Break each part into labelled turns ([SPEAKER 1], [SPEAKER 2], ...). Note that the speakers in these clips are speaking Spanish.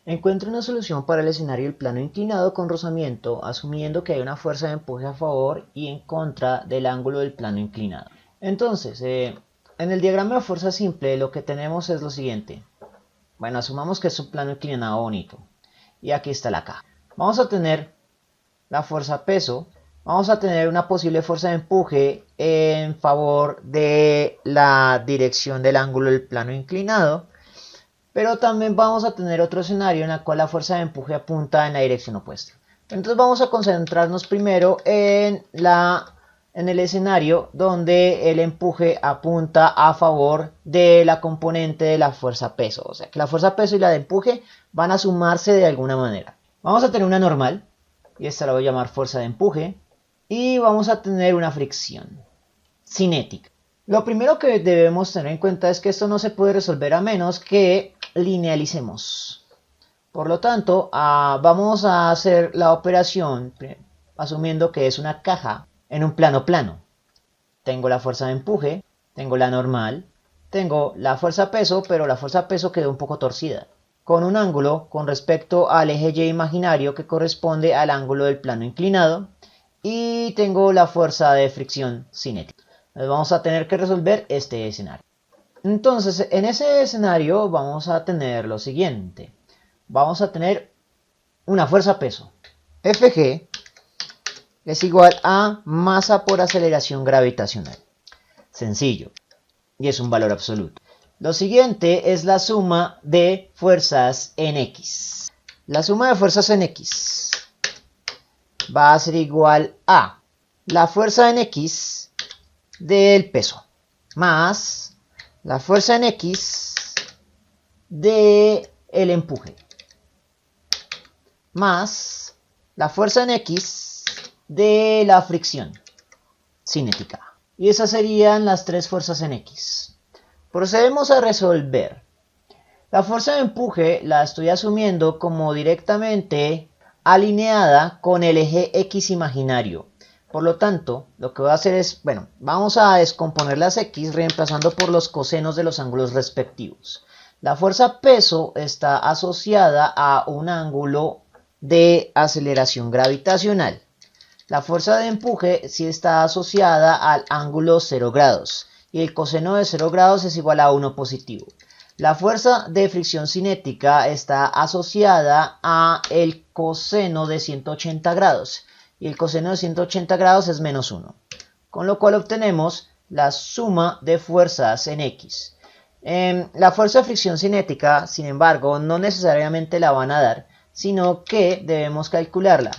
[SPEAKER 1] Encuentre una solución para el escenario del plano inclinado con rozamiento, asumiendo que hay una fuerza de empuje a favor y en contra del ángulo del plano inclinado. Entonces, en el diagrama de fuerza simple lo que tenemos es lo siguiente. Bueno, asumamos que es un plano inclinado bonito. Y aquí está la caja. Vamos a tener la fuerza peso. Vamos a tener una posible fuerza de empuje en favor de la dirección del ángulo del plano inclinado. Pero también vamos a tener otro escenario en el cual la fuerza de empuje apunta en la dirección opuesta. Entonces vamos a concentrarnos primero en el escenario donde el empuje apunta a favor de la componente de la fuerza peso. O sea que la fuerza peso y la de empuje van a sumarse de alguna manera. Vamos a tener una normal, y esta la voy a llamar fuerza de empuje. Y vamos a tener una fricción cinética. Lo primero que debemos tener en cuenta es que esto no se puede resolver a menos que linealicemos. Por lo tanto, vamos a hacer la operación asumiendo que es una caja en un plano plano. Tengo la fuerza de empuje, tengo la normal, tengo la fuerza peso, pero la fuerza peso quedó un poco torcida, con un ángulo con respecto al eje Y imaginario que corresponde al ángulo del plano inclinado, y tengo la fuerza de fricción cinética. Vamos a tener que resolver este escenario. Entonces, en ese escenario vamos a tener lo siguiente. Vamos a tener una fuerza peso. Fg es igual a masa por aceleración gravitacional. Sencillo. Y es un valor absoluto. Lo siguiente es la suma de fuerzas en X. La suma de fuerzas en X va a ser igual a la fuerza en X del peso más la fuerza en X del empuje más la fuerza en X de la fricción cinética. Y esas serían las tres fuerzas en X. Procedemos a resolver. La fuerza de empuje la estoy asumiendo como directamente alineada con el eje X imaginario. Por lo tanto, lo que voy a hacer es, bueno, vamos a descomponer las X reemplazando por los cosenos de los ángulos respectivos. La fuerza peso está asociada a un ángulo de aceleración gravitacional. La fuerza de empuje sí está asociada al ángulo 0 grados. Y el coseno de 0 grados es igual a 1 positivo. La fuerza de fricción cinética está asociada a el coseno de 180 grados. Y el coseno de 180 grados es menos 1. Con lo cual obtenemos la suma de fuerzas en X. La fuerza de fricción cinética, sin embargo, no necesariamente la van a dar, sino que debemos calcularla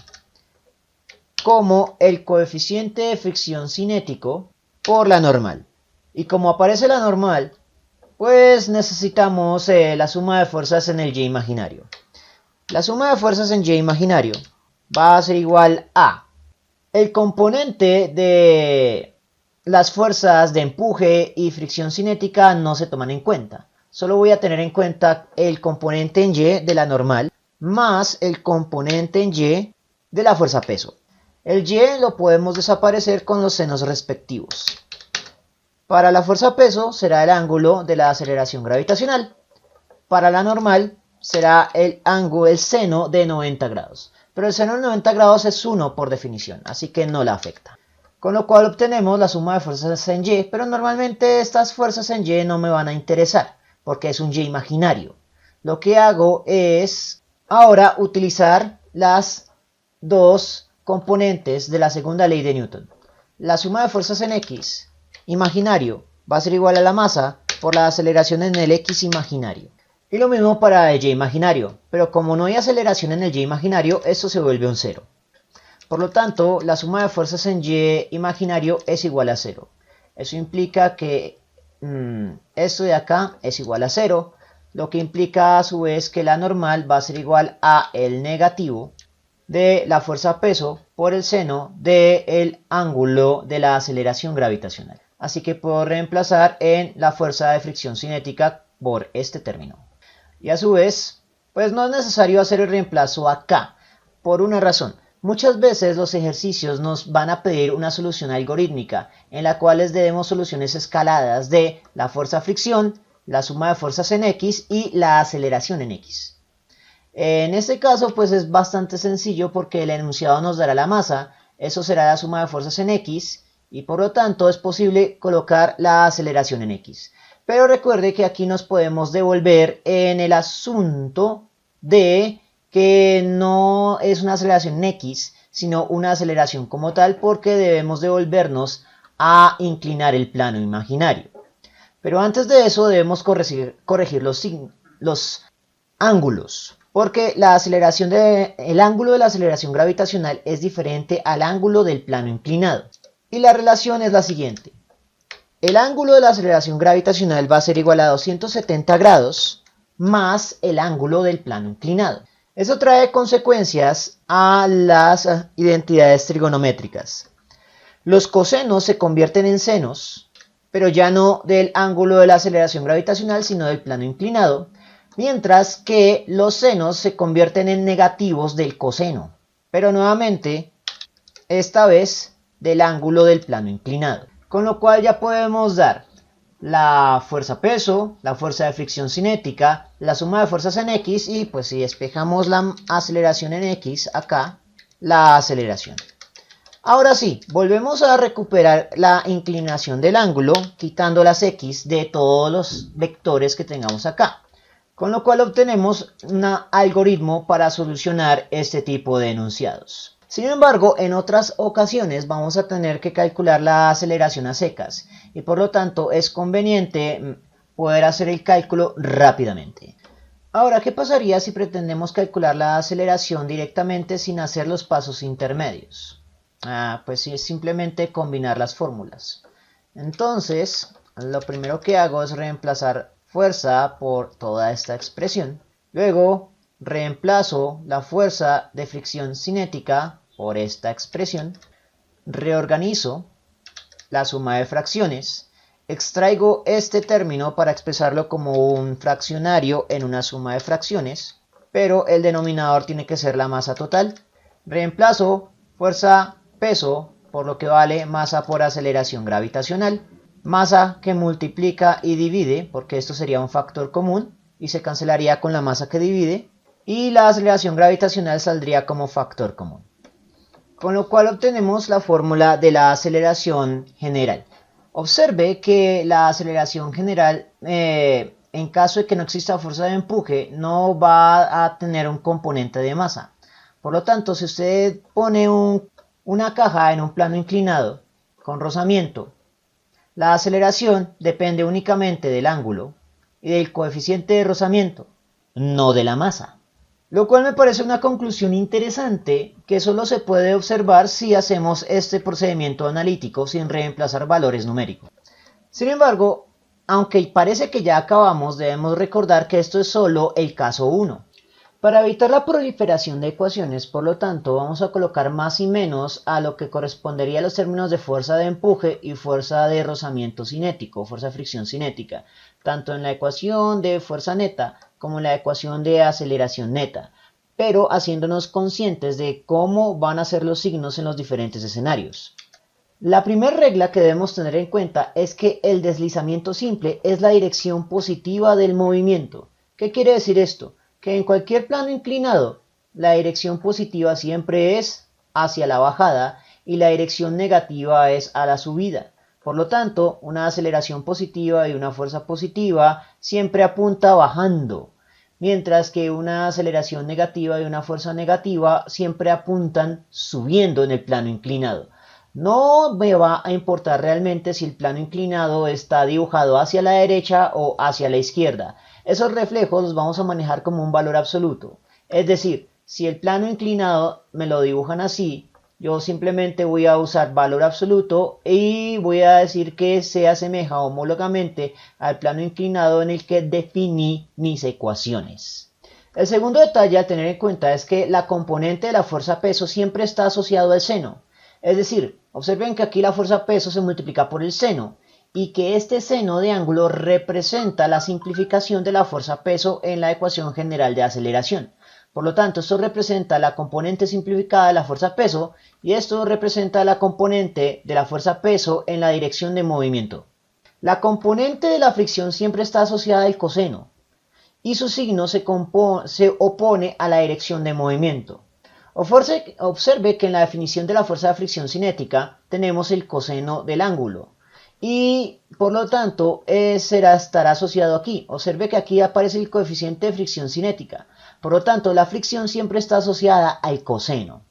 [SPEAKER 1] como el coeficiente de fricción cinético por la normal. Y como aparece la normal, pues necesitamos la suma de fuerzas en el Y imaginario. La suma de fuerzas en Y imaginario va a ser igual a el componente de las fuerzas de empuje y fricción cinética no se toman en cuenta. Solo voy a tener en cuenta el componente en Y de la normal más el componente en Y de la fuerza peso. El Y lo podemos desaparecer con los senos respectivos. Para la fuerza peso será el ángulo de la aceleración gravitacional. Para la normal será el seno de 90 grados. Pero el seno de 90 grados es 1 por definición, así que no la afecta. Con lo cual obtenemos la suma de fuerzas en Y, pero normalmente estas fuerzas en Y no me van a interesar, porque es un Y imaginario. Lo que hago es ahora utilizar las dos componentes de la segunda ley de Newton. La suma de fuerzas en X imaginario va a ser igual a la masa por la aceleración en el X imaginario. Y lo mismo para el Y imaginario, pero como no hay aceleración en el Y imaginario, esto se vuelve un 0. Por lo tanto, la suma de fuerzas en Y imaginario es igual a 0. Eso implica que esto de acá es igual a 0, lo que implica a su vez que la normal va a ser igual a el negativo de la fuerza peso por el seno del ángulo de la aceleración gravitacional. Así que puedo reemplazar en la fuerza de fricción cinética por este término. Y a su vez, pues no es necesario hacer el reemplazo acá, por una razón. Muchas veces los ejercicios nos van a pedir una solución algorítmica, en la cual les debemos soluciones escaladas de la fuerza fricción, la suma de fuerzas en X y la aceleración en X. En este caso pues es bastante sencillo porque el enunciado nos dará la masa, eso será la suma de fuerzas en X y por lo tanto es posible colocar la aceleración en X. Pero recuerde que aquí nos podemos devolver en el asunto de que no es una aceleración en X, sino una aceleración como tal porque debemos devolvernos a inclinar el plano imaginario. Pero antes de eso debemos corregir los ángulos, porque el ángulo de la aceleración gravitacional es diferente al ángulo del plano inclinado. Y la relación es la siguiente. El ángulo de la aceleración gravitacional va a ser igual a 270 grados más el ángulo del plano inclinado. Eso trae consecuencias a las identidades trigonométricas. Los cosenos se convierten en senos, pero ya no del ángulo de la aceleración gravitacional, sino del plano inclinado, mientras que los senos se convierten en negativos del coseno, pero nuevamente, esta vez del ángulo del plano inclinado. Con lo cual ya podemos dar la fuerza-peso, la fuerza de fricción cinética, la suma de fuerzas en X y pues si despejamos la aceleración en X acá, la aceleración. Ahora sí, volvemos a recuperar la inclinación del ángulo quitando las X de todos los vectores que tengamos acá. Con lo cual obtenemos un algoritmo para solucionar este tipo de enunciados. Sin embargo, en otras ocasiones vamos a tener que calcular la aceleración a secas y por lo tanto es conveniente poder hacer el cálculo rápidamente. Ahora, ¿qué pasaría si pretendemos calcular la aceleración directamente sin hacer los pasos intermedios? Pues sí, es simplemente combinar las fórmulas. Entonces, lo primero que hago es reemplazar fuerza por toda esta expresión. Luego, reemplazo la fuerza de fricción cinética por esta expresión. Reorganizo la suma de fracciones. Extraigo este término para expresarlo como un fraccionario en una suma de fracciones, pero el denominador tiene que ser la masa total. Reemplazo fuerza-peso por lo que vale masa por aceleración gravitacional. Masa que multiplica y divide, porque esto sería un factor común y se cancelaría con la masa que divide. Y la aceleración gravitacional saldría como factor común. Con lo cual obtenemos la fórmula de la aceleración general. Observe que la aceleración general, en caso de que no exista fuerza de empuje, no va a tener un componente de masa. Por lo tanto, si usted pone una caja en un plano inclinado con rozamiento, la aceleración depende únicamente del ángulo y del coeficiente de rozamiento, no de la masa. Lo cual me parece una conclusión interesante que solo se puede observar si hacemos este procedimiento analítico sin reemplazar valores numéricos. Sin embargo, aunque parece que ya acabamos, debemos recordar que esto es solo el caso 1. Para evitar la proliferación de ecuaciones, por lo tanto, vamos a colocar más y menos a lo que correspondería a los términos de fuerza de empuje y fuerza de rozamiento cinético, fuerza de fricción cinética, tanto en la ecuación de fuerza neta como en la ecuación de aceleración neta, pero haciéndonos conscientes de cómo van a ser los signos en los diferentes escenarios. La primera regla que debemos tener en cuenta es que el deslizamiento simple es la dirección positiva del movimiento. ¿Qué quiere decir esto? Que en cualquier plano inclinado, la dirección positiva siempre es hacia la bajada y la dirección negativa es a la subida. Por lo tanto, una aceleración positiva y una fuerza positiva siempre apunta bajando, mientras que una aceleración negativa y una fuerza negativa siempre apuntan subiendo en el plano inclinado. No me va a importar realmente si el plano inclinado está dibujado hacia la derecha o hacia la izquierda. Esos reflejos los vamos a manejar como un valor absoluto. Es decir, si el plano inclinado me lo dibujan así, yo simplemente voy a usar valor absoluto y voy a decir que se asemeja homólogamente al plano inclinado en el que definí mis ecuaciones. El segundo detalle a tener en cuenta es que la componente de la fuerza peso siempre está asociado al seno. Es decir, observen que aquí la fuerza peso se multiplica por el seno y que este seno de ángulo representa la simplificación de la fuerza peso en la ecuación general de aceleración. Por lo tanto, esto representa la componente simplificada de la fuerza peso y esto representa la componente de la fuerza peso en la dirección de movimiento. La componente de la fricción siempre está asociada al coseno y su signo se opone a la dirección de movimiento. Observe que en la definición de la fuerza de fricción cinética tenemos el coseno del ángulo y por lo tanto estará asociado aquí. Observe que aquí aparece el coeficiente de fricción cinética. Por lo tanto, la fricción siempre está asociada al coseno.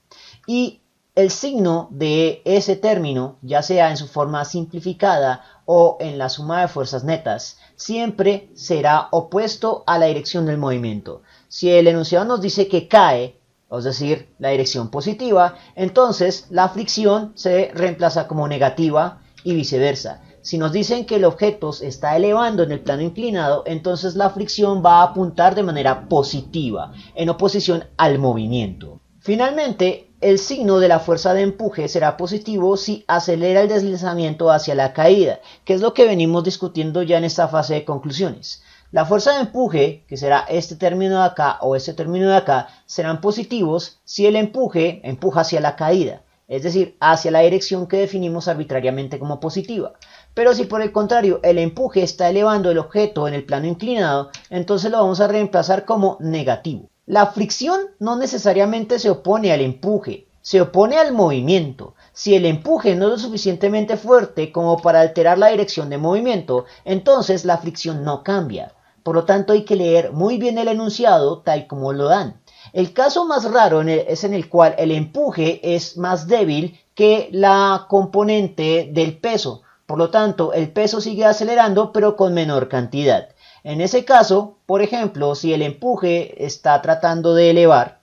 [SPEAKER 1] Y el signo de ese término, ya sea en su forma simplificada o en la suma de fuerzas netas, siempre será opuesto a la dirección del movimiento. Si el enunciado nos dice que cae, es decir, la dirección positiva, entonces la fricción se reemplaza como negativa y viceversa. Si nos dicen que el objeto se está elevando en el plano inclinado, entonces la fricción va a apuntar de manera positiva, en oposición al movimiento. Finalmente, el signo de la fuerza de empuje será positivo si acelera el deslizamiento hacia la caída, que es lo que venimos discutiendo ya en esta fase de conclusiones. La fuerza de empuje, que será este término de acá o este término de acá, serán positivos si el empuje empuja hacia la caída, es decir, hacia la dirección que definimos arbitrariamente como positiva. Pero si por el contrario el empuje está elevando el objeto en el plano inclinado, entonces lo vamos a reemplazar como negativo. La fricción no necesariamente se opone al empuje, se opone al movimiento. Si el empuje no es lo suficientemente fuerte como para alterar la dirección de movimiento, entonces la fricción no cambia. Por lo tanto, hay que leer muy bien el enunciado tal como lo dan. El caso más raro es en el cual el empuje es más débil que la componente del peso. Por lo tanto, el peso sigue acelerando, pero con menor cantidad. En ese caso, por ejemplo, si el empuje está tratando de elevar,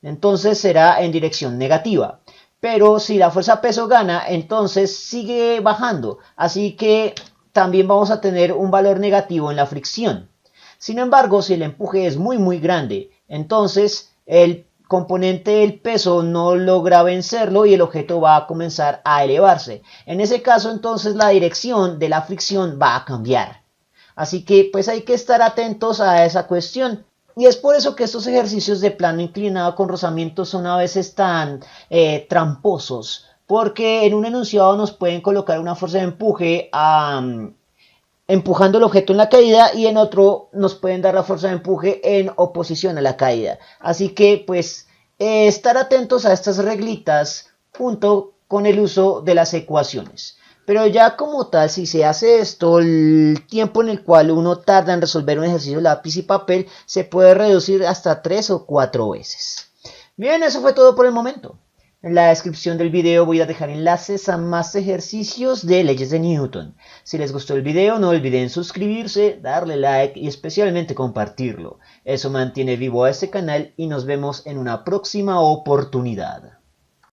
[SPEAKER 1] entonces será en dirección negativa. Pero si la fuerza peso gana, entonces sigue bajando. Así que también vamos a tener un valor negativo en la fricción. Sin embargo, si el empuje es muy grande, entonces el componente del peso no logra vencerlo y el objeto va a comenzar a elevarse. En ese caso, entonces la dirección de la fricción va a cambiar. Así que pues hay que estar atentos a esa cuestión. Y es por eso que estos ejercicios de plano inclinado con rozamiento son a veces tan tramposos. Porque en un enunciado nos pueden colocar una fuerza de empuje empujando el objeto en la caída y en otro nos pueden dar la fuerza de empuje en oposición a la caída. Así que pues estar atentos a estas reglitas junto con el uso de las ecuaciones. Pero ya como tal, si se hace esto, el tiempo en el cual uno tarda en resolver un ejercicio de lápiz y papel se puede reducir hasta 3 o 4 veces. Bien, eso fue todo por el momento. En la descripción del video voy a dejar enlaces a más ejercicios de leyes de Newton. Si les gustó el video, no olviden suscribirse, darle like y especialmente compartirlo. Eso mantiene vivo a este canal y nos vemos en una próxima oportunidad.